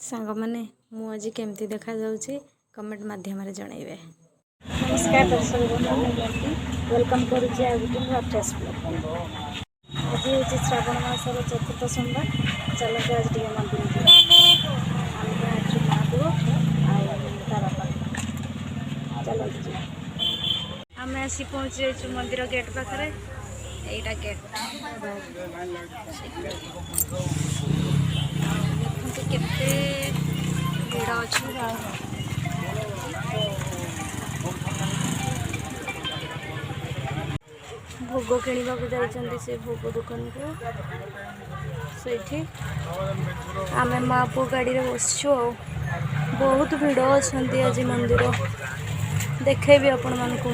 सांग माने मु आज केमती देखा जाउची कमेंट माध्यम रे जणाइबे। नमस्कार दर्शक बंधु, वेलकम करुची आ गुटे नुआ फ्रेश ब्लॉग। आज होची श्रावण मासर चतुर्थ सोमवार। चलो आज टिके मंदिर जिया आम आज महादेव आ तारा चलो आम आसी पहुँची जाइए मंदिर गेट पाखे। एटा गेट केते भीड़ अच्छी भोग किणवा को जाइए से भोग दुकान को सही आम माँ पु गाड़ी बसचु। बहुत भीड़ अच्छा आज मंदिर देखेबी आपण मानक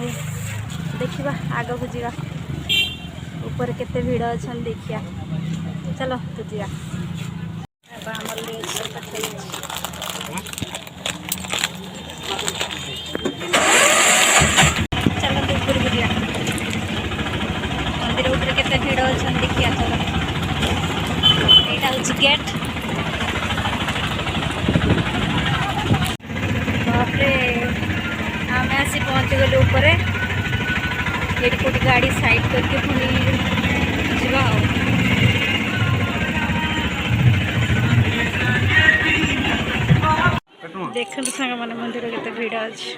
देखा आग को जा ऊपर केते भीड़ अच्छा देखिया। चलो तो जा चलो ऊपर को जा मंदिर ऊपर केते भीड़ अच्छा देखिया। चलो यहाँ हूँ गेट। बापरे आम आसी पहुँची गलु ऊपर। ये कोटी गाड़ी साइड करके पुणी जीवा देखते सांग मैंने मंदिर केते भीड़ अच्छे।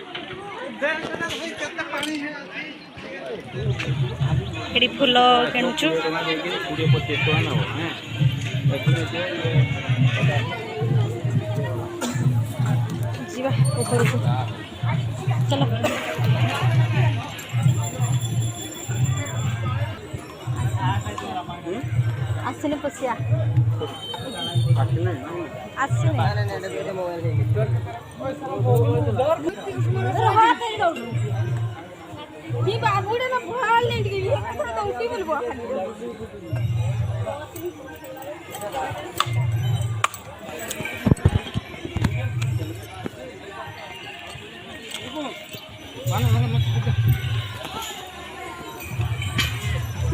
ये फूल किणुचु जीवा ऊपर को चलो। आसने पशिया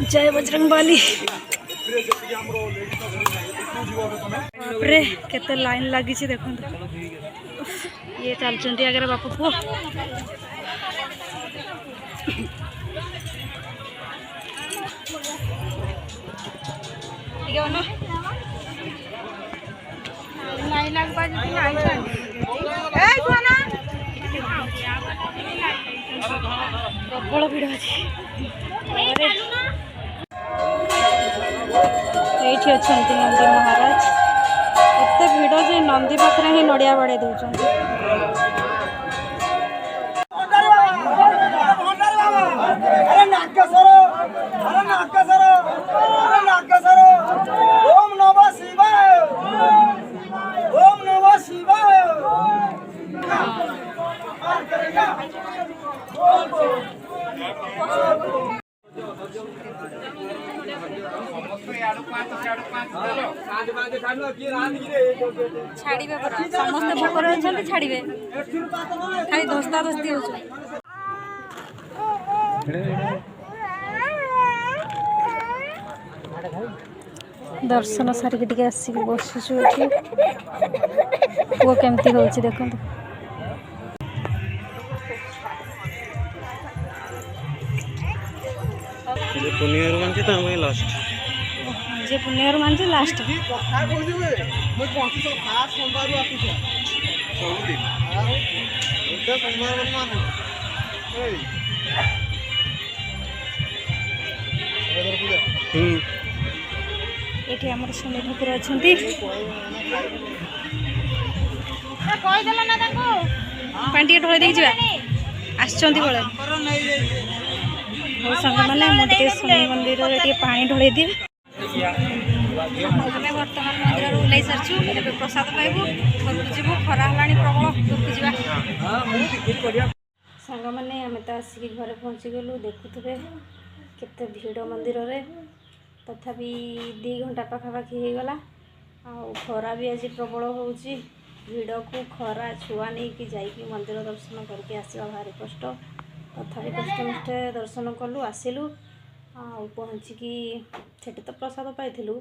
जय बजरंगबली। बापरे केते लाइन लगी देखो। ये चलते आगे बापू पुओ लाइन लगवा प्रबल भीड़ अच्छी। ये अच्छा नंदी महाराज एत भीड़ जे नंदी पाखे ही नड़िया बाड़े दौरान। छाड़े समस्त भोकर अच्छा छाड़े खाली धस्ता धस्ती हो। दर्शन सारिक टे आसिक बसुचु पुओ केमती हो देखो। जे पुण्यर मानते लास्ट ये आम शनि ठाकुर अच्छा पानी ढोई दे आसचंत बड़े हो सांग मैंने मुझे शनि मंदिर पानी ढोई दिए। आम बर्तमान मंदिर ओल्ल सारी प्रसाद पाइबू घर जीवु खरा प्रबल घर सांग मैंने आम तो आसिक घर पहुँची गलु। देखुवे केते भीड़ मंदिर रे तथापि 2 घंटा पाखापाखि हो गला। खरा भी आज प्रबल हो भीड़ को खरा छुआ नहीं कि जाइए मंदिर दर्शन करके आसवा भारी कष्ट। तथापि कष्ट मष्टे दर्शन कलु आसिलु पहुँचिकी सेठी तो प्रसाद पाइलु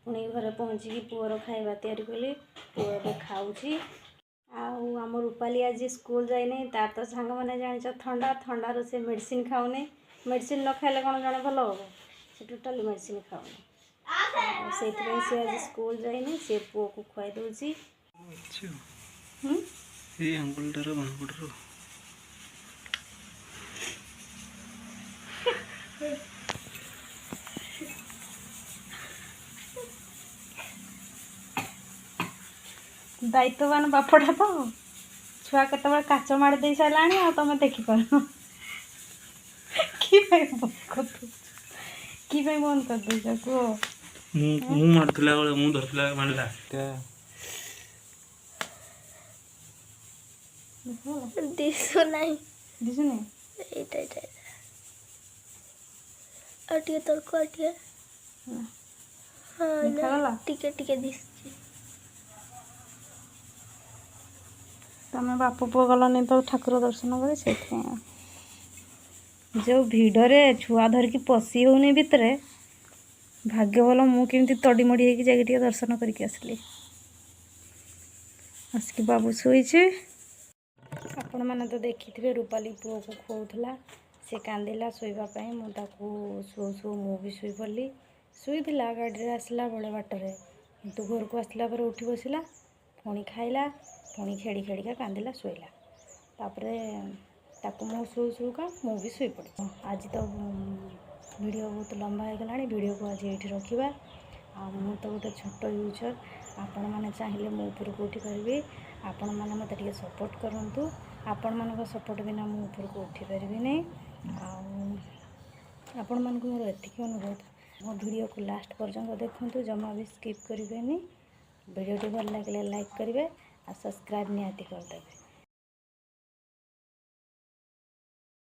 पुणी घरे पहुँचिकी पुअर खाଇବା तैयारी कली पुଅ ଏବେ ଖାଉଛି। ଆଉ ଆମ ରୂପାଲି ଆଜି ସ୍କୁଲ ଯାଇନି ତାର ତ ସାଙ୍ଗମାନେ ଜାଣିଛ ଥଣ୍ଡାରୁ ସେ ମେଡ଼ିସିନ ଖାଉନି। ମେଡ଼ିସିନ ନ ଖାଇଲେ କ'ଣ ଜଣେ ଭଲ ହେବ? ସେ ଟୋଟାଲି ମେଡ଼ିସିନ ଖାଉନି। ସେଇଥିପାଇଁ ସେ ଆଜି ସ୍କୁଲ ଯାଇନି। ସେ ପୁଅକୁ ଖୁଆଇ ଦେଉଛି। ଏଇ ଆଙ୍ଗୁଳିଟାର ବାଁପଟରୁ ଦାୟିତ୍ୱବାନ ବାପଟା ତ ଛୁଆ କେତେବେଳେ କାଚ ମାଡ଼ି ଦେଇ ସାରିଲାଣି ଆଉ ତମେ ଦେଖିପାରୁନ। କି ପାଇଁ ବନ୍ଦ କରିଦେଉଛ କୁହ? ମୁଁ ମାରୁଥିଲା ବେଳେ ମୁଁ ଧରିଥିଲା ମାରିଲା ଦିଶୁନାହିଁ ଦିଶୁନି ଏଇଟା ଆଉ ଟିକେ ତଳକୁ ଆଉ ଟିକେ ହଁ ଦେଖାଗଲା? ଟିକେ ଟିକେ ଦିଶୁଛି। ତମେ ବାପ ପୁଅ ଗଲନି ତ ଠାକୁର ଦର୍ଶନ କରି ସେଇଥିପାଇଁ ଯେଉଁ ଭିଡ଼ରେ ଛୁଆ ଧରିକି ପଶି ହେଉନି ଭିତରେ ଭାଗ୍ୟ ଭଲ ମୁଁ କେମିତି ତଡ଼ିମଡ଼ି ହେଇକି ଯାଇକି ଟିକେ ଦର୍ଶନ କରିକି ଆସିଲି। ଆସିକି ବାବୁ ଶୋଇଛି। ଆପଣମାନେ ତ ଦେଖିଥିବେ ରୂପାଲି ପୁଅକୁ ଖୁଆଉଥିଲା। ସେ କାନ୍ଦିଲା ଶୋଇବା ପାଇଁ। ମୁଁ ତାକୁ ଶୋଉ ମୁଁ ବି ଶୋଇପଡ଼ିଲି। ଶୋଇଥିଲା ଗାଡ଼ିରେ ଆସିଲା ବେଳେ ବାଟରେ କିନ୍ତୁ ଘରକୁ ଆସିଲା ପରେ ଉଠି ବସିଲା ପୁଣି ଖାଇଲା ପୁଣି ଖେଳିକା କାନ୍ଦିଲା ଶୋଇଲା। ତାପରେ ତାକୁ ମୁଁ ଶୋଉକା ମୁଁ ବି ଶୋଇପଡ଼ିଛି। ଆଜି ତ ଭିଡ଼ିଓ ବହୁତ ଲମ୍ବା ହେଇଗଲାଣି। ଭିଡ଼ିଓକୁ ଆଜି ଏଇଠି ରଖିବା। ଆଉ ମୁଁ ତ ଗୋଟେ ଛୋଟ ୟୁଜର୍। ଆପଣମାନେ ଚାହିଁଲେ ମୁଁ ଉପରକୁ ଉଠିପାରିବି। ଆପଣମାନେ ମୋତେ ଟିକେ ସପୋର୍ଟ କରନ୍ତୁ। ଆପଣମାନଙ୍କ ସପୋର୍ଟ ବିନା ମୁଁ ଉପରକୁ ଉଠିପାରିବିନି। ଆଉ ଆପଣମାନଙ୍କୁ ମୋର ଏତିକି ଅନୁରୋଧ ମୋ ଭିଡ଼ିଓକୁ ଲାଷ୍ଟ ପର୍ଯ୍ୟନ୍ତ ଦେଖନ୍ତୁ, ଜମା ବି ସ୍କିପ୍ କରିବେନି। ଭିଡ଼ିଓଟି ଭଲ ଲାଗିଲେ ଲାଇକ୍ କରିବେ ଆଉ ସବସ୍କ୍ରାଇବ୍ ନିହାତି କରିଦେବେ।